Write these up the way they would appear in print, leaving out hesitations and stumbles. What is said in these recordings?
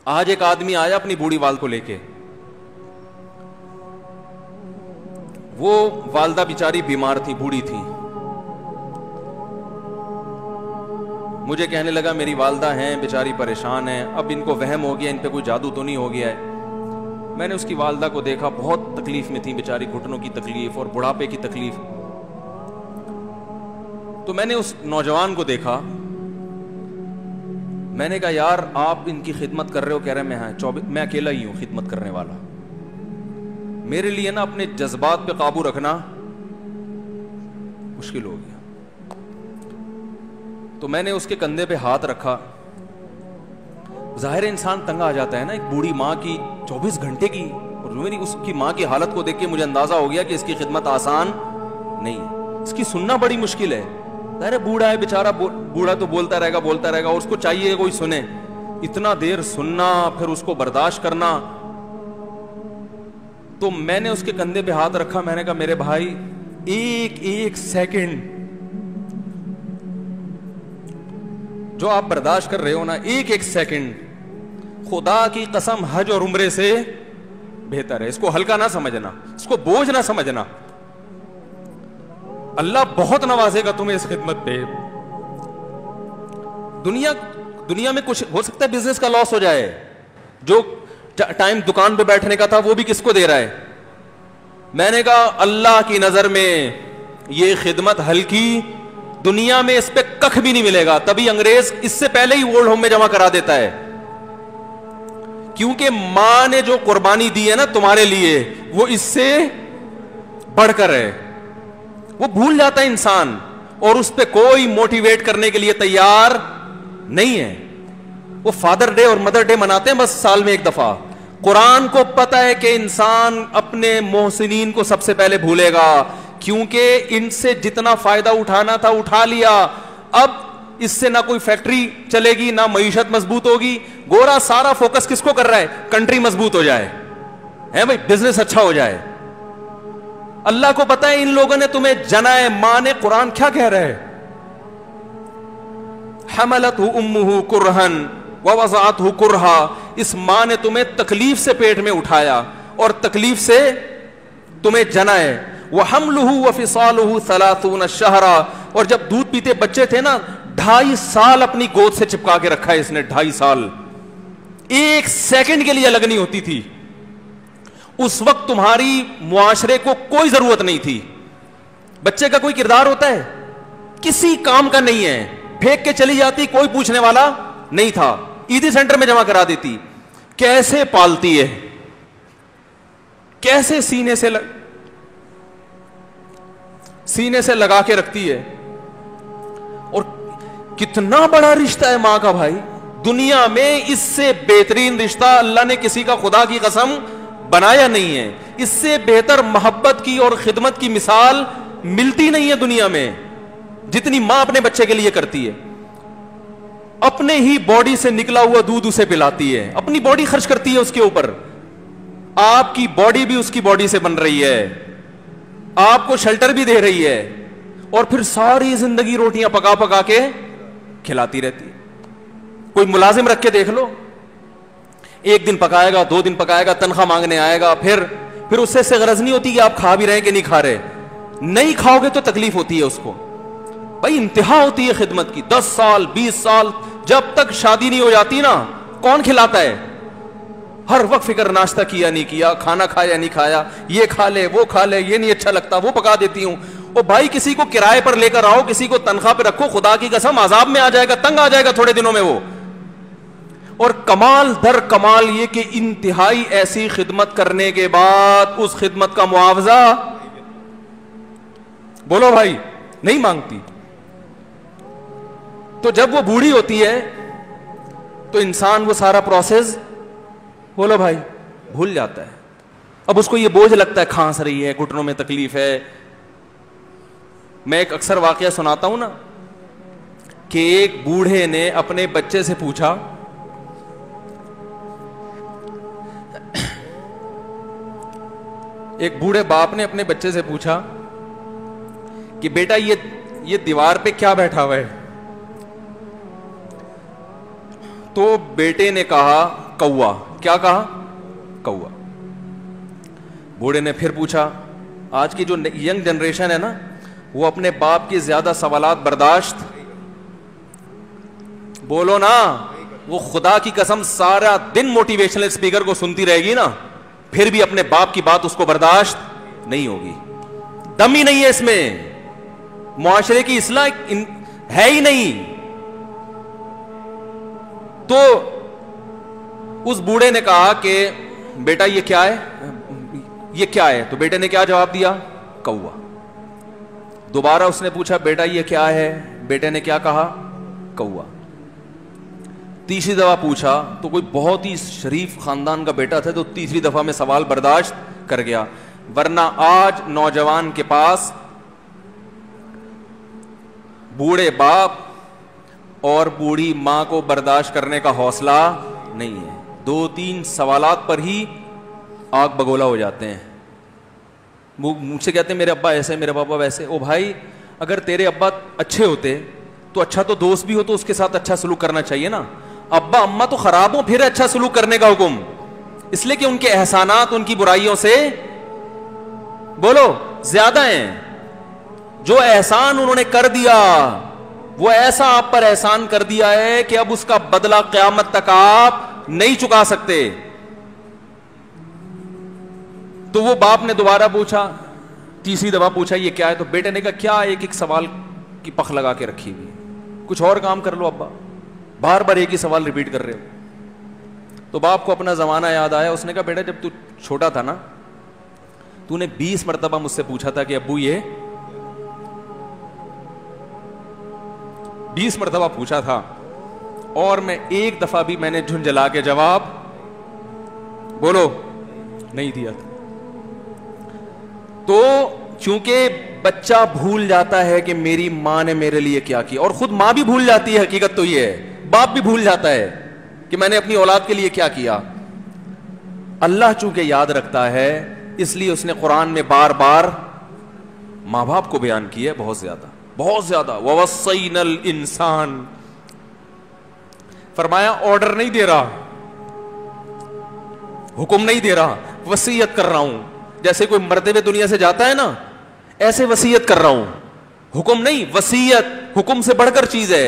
آج ایک آدمی آیا اپنی بوڑھی والد کو لے کے, وہ والدہ بیچاری بیمار تھی, بوڑھی تھی. مجھے کہنے لگا میری والدہ ہیں بیچاری پریشان ہیں, اب ان کو وہم ہو گیا, ان پہ کوئی جادو تو نہیں ہو گیا ہے. میں نے اس کی والدہ کو دیکھا, بہت تکلیف میں تھی بیچاری, گھٹنوں کی تکلیف اور بڑھاپے کی تکلیف. تو میں نے اس نوجوان کو دیکھا, میں نے کہا یار آپ ان کی خدمت کر رہے ہو؟ کہہ رہے میں اکیلا ہی ہوں خدمت کرنے والا. میرے لیے نا اپنے جذبات پہ قابو رکھنا مشکل ہو گیا. تو میں نے اس کے کندھے پہ ہاتھ رکھا. ظاہر انسان تنگ آ جاتا ہے نا, ایک بوڑھی ماں کی 24 گھنٹے کی, اور میری اس کی ماں کی حالت کو دیکھ کے مجھے اندازہ ہو گیا کہ اس کی خدمت آسان نہیں ہے, اس کی سننا بڑی مشکل ہے. ظاہر بوڑھا ہے بیچارہ, بوڑھا تو بولتا رہے گا, اور اس کو چاہیے کوئی سنے. اتنا دیر سننا, پھر اس کو برداشت کرنا. تو میں نے اس کے کندھے پہ ہاتھ رکھا, میں نے کہا میرے بھائی ایک سیکنڈ جو آپ برداشت کر رہے ہو نا, ایک سیکنڈ خدا کی قسم حج اور عمرے سے بہتر ہے. اس کو ہلکا نہ سمجھنا, اس کو بوجھ نہ سمجھنا. اللہ بہت نوازے گا تمہیں اس خدمت پہ. دنیا میں کچھ ہو سکتا ہے بزنس کا لاس ہو جائے, جو ٹائم دکان پہ بیٹھنے کا تھا وہ بھی کس کو دے رہا ہے. میں نے کہا اللہ کی نظر میں یہ خدمت ہلکی, دنیا میں اس پہ کخ بھی نہیں ملے گا. تبھی انگریز اس سے پہلے ہی اولڈ ہوم میں جمع کرا دیتا ہے, کیونکہ ماں نے جو قربانی دی ہے نا تمہارے لیے, وہ اس سے بڑھ کر ہے. وہ بھول جاتا ہے انسان, اور اس پہ کوئی موٹیویٹ کرنے کے لیے تیار نہیں ہے. وہ فادر ڈے اور مدر ڈے مناتے ہیں بس سال میں ایک دفعہ. قرآن کو پتا ہے کہ انسان اپنے محسنین کو سب سے پہلے بھولے گا, کیونکہ ان سے جتنا فائدہ اٹھانا تھا اٹھا لیا. اب اس سے نہ کوئی فیکٹری چلے گی, نہ معیشت مضبوط ہوگی. گورا سارا فوکس کس کو کر رہا ہے؟ کنٹری مضبوط ہو جائے, ہے بھائی, بزنس اچھا ہو جائے. اللہ کو پتا ہے ان لوگوں نے تمہیں جنا ہے. ماں نے, قرآن کیا کہہ رہا ہے؟ حملتہ امہ کرہن ووضعتہ کرہا. اس ماں نے تمہیں تکلیف سے پیٹ میں اٹھایا اور تکلیف سے تمہیں جنا ہے. وحملہ وفصالہ 30 شہرا. اور جب دودھ پیتے بچے تھے نا, 2.5 سال اپنی گود سے چپکا کے رکھا ہے اس نے. 2.5 سال, ایک سیکنڈ کے لیے الگ نہیں ہوتی تھی. اس وقت تمہاری معاشرے کو کوئی ضرورت نہیں تھی. بچے کا کوئی کردار ہوتا ہے؟ کسی کام کا نہیں ہے. پھینک کے چلی جاتی, کوئی پوچھنے والا نہیں تھا. عیدی سینٹر میں جمع کرا دیتی. کیسے پالتی ہے, کیسے سینے سے لگا کے رکھتی ہے. اور کتنا بڑا رشتہ ہے ماں کا بھائی. دنیا میں اس سے بہترین رشتہ اللہ نے کسی کا خدا کی قسم بنایا نہیں ہے. اس سے بہتر محبت کی اور خدمت کی مثال ملتی نہیں ہے دنیا میں, جتنی ماں اپنے بچے کے لیے کرتی ہے. اپنے ہی باڈی سے نکلا ہوا دودھ اسے پلاتی ہے, اپنی باڈی خرچ کرتی ہے اس کے اوپر. آپ کی باڈی بھی اس کی باڈی سے بن رہی ہے, آپ کو شیلٹر بھی دے رہی ہے, اور پھر ساری زندگی روٹیاں پکا پکا کے کھلاتی رہتی. کوئی ملازم رکھ کے دیکھ لو, 1 دن پکائے گا, 2 دن پکائے گا, تنخواہ مانگنے آئے گا, پھر اس سے غرض نہیں ہوتی کہ آپ کھا بھی رہے ہیں کہ نہیں کھا رہے. نہیں کھاؤ گے تو تکلیف ہوتی ہے اس کو. بھائی انتہا ہوتی ہے خدمت کی. 10 سال 20 سال, جب تک شادی نہیں ہو جاتی نا, کون کھلاتا ہے؟ ہر وقت فکر, ناشتہ کیا نہیں کیا, کھانا کھایا نہیں کھایا, یہ کھا لے وہ کھا لے, یہ نہیں اچھا لگتا وہ پکا دیتی ہوں. او بھائی کسی کو کرائے پر لے کر آؤ, کسی کو تنخواہ پہ رکھو, خدا کی قسم عذاب میں آ جائے گا, تنگ آ جائے گا تھوڑے دنوں میں وہ. اور کمال در کمال یہ کہ انتہائی ایسی خدمت کرنے کے بعد اس خدمت کا معاوضہ بولو بھائی نہیں مانگتی. تو جب وہ بوڑھی ہوتی ہے تو انسان وہ سارا پروسیس بولو بھائی بھول جاتا ہے. اب اس کو یہ بوجھ لگتا ہے, کھانس رہی ہے, گھٹنوں میں تکلیف ہے. میں ایک اکثر واقعہ سناتا ہوں نا, کہ ایک بوڑھے نے اپنے بچے سے پوچھا, ایک بوڑھے باپ نے اپنے بچے سے پوچھا کہ بیٹا یہ دیوار پہ کیا بیٹھا ہوا ہے؟ تو بیٹے نے کہا کوا. کیا کہا؟ کوا. بوڑھے نے پھر پوچھا. آج کی جو ینگ جنریشن ہے نا, وہ اپنے باپ کے زیادہ سوالات برداشت, بولو نا, وہ خدا کی قسم سارا دن موٹیویشنل اسپیکر کو سنتی رہے گی نا, پھر بھی اپنے باپ کی بات اس کو برداشت نہیں ہوگی. دم ہی نہیں ہے اس میں, معاشرے کی اصلاح ہے ہی نہیں. تو اس بوڑھے نے کہا کہ بیٹا یہ کیا ہے, یہ کیا ہے؟ تو بیٹے نے کیا جواب دیا؟ کوا. دوبارہ اس نے پوچھا بیٹا یہ کیا ہے؟ بیٹے نے کیا کہا؟ کوا. تیسری دفعہ پوچھا تو کوئی بہت ہی شریف خاندان کا بیٹا تھا, تو تیسری دفعہ میں سوال برداشت کر گیا. ورنہ آج نوجوان کے پاس بوڑھے باپ اور بوڑھی ماں کو برداشت کرنے کا حوصلہ نہیں ہے. 2-3 سوالات پر ہی آگ بگولا ہو جاتے ہیں. مجھ سے کہتے ہیں میرے ابا ایسے, میرے پاپا ویسے. او بھائی, اگر تیرے ابا اچھے ہوتے تو اچھا تو دوست بھی ہو تو اس کے ساتھ اچھا سلوک کرنا چاہیے نا. ابا اماں تو خراب ہوں پھر اچھا سلوک کرنے کا حکم, اس لیے کہ ان کے احسانات ان کی برائیوں سے بولو زیادہ ہیں. جو احسان انہوں نے کر دیا وہ ایسا آپ پر احسان کر دیا ہے کہ اب اس کا بدلہ قیامت تک آپ نہیں چکا سکتے. تو وہ باپ نے دوبارہ پوچھا, تیسری دفعہ پوچھا یہ کیا ہے؟ تو بیٹے نے کہا کیا ایک سوال کی پخ لگا کے رکھی ہوئی, کچھ اور کام کر لو ابا, بار بار ایک ہی سوال ریپیٹ کر رہے ہو. تو باپ کو اپنا زمانہ یاد آیا. اس نے کہا بیٹا جب تو چھوٹا تھا نا, تو نے 20 مرتبہ مجھ سے پوچھا تھا کہ ابو یہ 20 مرتبہ پوچھا تھا, اور میں ایک دفعہ بھی میں نے جھنجھلا کے جواب بولو نہیں دیا تھا. تو چونکہ بچہ بھول جاتا ہے کہ میری ماں نے میرے لیے کیا کیا, اور خود ماں بھی بھول جاتی ہے, حقیقت تو یہ ہے, باپ بھی بھول جاتا ہے کہ میں نے اپنی اولاد کے لیے کیا کیا. اللہ چونکہ یاد رکھتا ہے اس لیے اس نے قرآن میں بار بار ماں باپ کو بیان کیا ہے, بہت زیادہ بہت زیادہ. وَوَصَّيْنَا الْإِنسَانَ, فرمایا آرڈر نہیں دے رہا, حکم نہیں دے رہا, وصیت کر رہا ہوں. جیسے کوئی مرتے ہوئے دنیا سے جاتا ہے نا, ایسے وصیت کر رہا ہوں, حکم نہیں. وصیت حکم سے بڑھ کر چیز ہے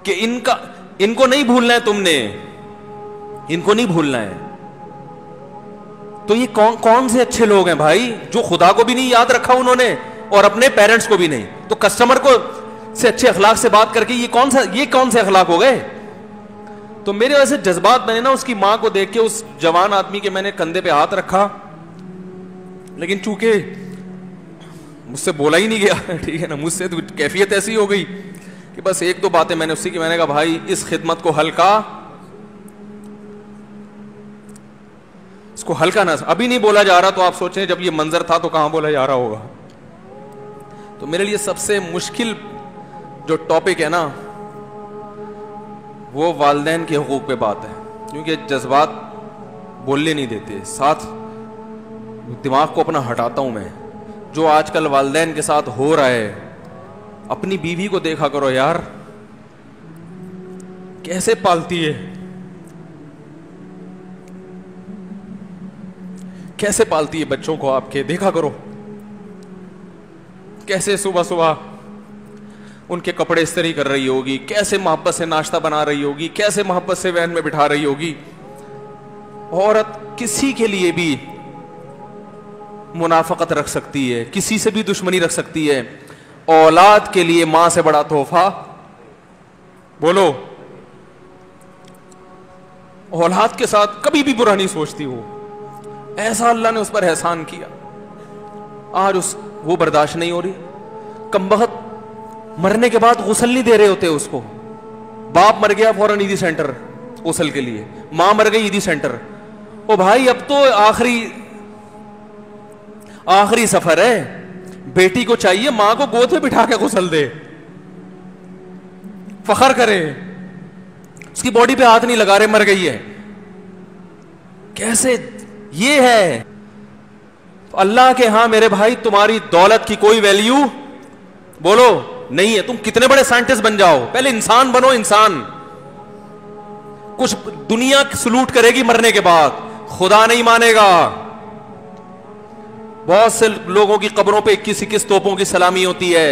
کہ ان کو نہیں بھولنا ہے, تم نے ان کو نہیں بھولنا ہے. تو یہ کون سے اچھے لوگ ہیں بھائی, جو خدا کو بھی نہیں یاد رکھا انہوں نے اور اپنے پیرنٹس کو بھی نہیں. تو کسٹمر کو سے اچھے اخلاق سے بات کر کے یہ کون سے اخلاق ہو گئے؟ تو میرے ویسے جذبات میں نے نا اس کی ماں کو دیکھ کے اس جوان آدمی کے میں نے کندھے پہ ہاتھ رکھا, لیکن چونکہ مجھ سے بولا ہی نہیں گیا, ٹھیک ہے نا, مجھ سے تو کیفیت ایسی ہو گئی کہ بس 1-2 باتیں میں نے اسی کی, میں نے کہا بھائی اس خدمت کو ہلکا, اس کو ہلکا نہ, ابھی نہیں بولا جا رہا تو آپ سوچیں جب یہ منظر تھا تو کہاں بولا جا رہا ہوگا. تو میرے لیے سب سے مشکل جو ٹاپک ہے نا وہ والدین کے حقوق پہ بات ہے, کیونکہ جذبات بولنے نہیں دیتے, ساتھ دماغ کو اپنا ہٹاتا ہوں میں. جو آج کل والدین کے ساتھ ہو رہا ہے, اپنی بیوی کو دیکھا کرو یار, کیسے پالتی ہے, کیسے پالتی ہے بچوں کو آپ کے, دیکھا کرو کیسے صبح صبح ان کے کپڑے استری کر رہی ہوگی, کیسے محبت سے ناشتہ بنا رہی ہوگی, کیسے محبت سے وین میں بٹھا رہی ہوگی. عورت کسی کے لیے بھی منافقت رکھ سکتی ہے, کسی سے بھی دشمنی رکھ سکتی ہے. اولاد کے لیے ماں سے بڑا تحفہ بولو, اولاد کے ساتھ کبھی بھی برا نہیں سوچتی ہو, ایسا اللہ نے اس پر احسان کیا. آج وہ برداشت نہیں ہو رہی. کمبخت مرنے کے بعد غسل نہیں دے رہے ہوتے اس کو, باپ مر گیا فوراً عیدی سینٹر غسل کے لیے, ماں مر گئی عیدی سینٹر. او بھائی اب تو آخری سفر ہے, بیٹی کو چاہیے ماں کو گود میں بٹھا کے غسل دے, فخر کرے, اس کی باڈی پہ ہاتھ نہیں لگا رہے, مر گئی ہے. کیسے یہ ہے؟ اللہ کے ہاں میرے بھائی تمہاری دولت کی کوئی ویلیو بولو نہیں ہے. تم کتنے بڑے سائنٹسٹ بن جاؤ, پہلے انسان بنو. انسان کچھ دنیا سلوٹ کرے گی مرنے کے بعد، خدا نہیں مانے گا. بہت سے لوگوں کی قبروں پہ 21 توپوں کی سلامی ہوتی ہے،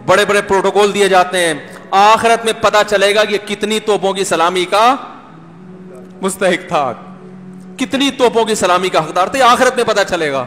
بڑے بڑے پروٹوکول دیے جاتے ہیں. آخرت میں پتا چلے گا کہ کتنی توپوں کی سلامی کا مستحق تھا، کتنی توپوں کی سلامی کا حقدار تھے، آخرت میں پتا چلے گا.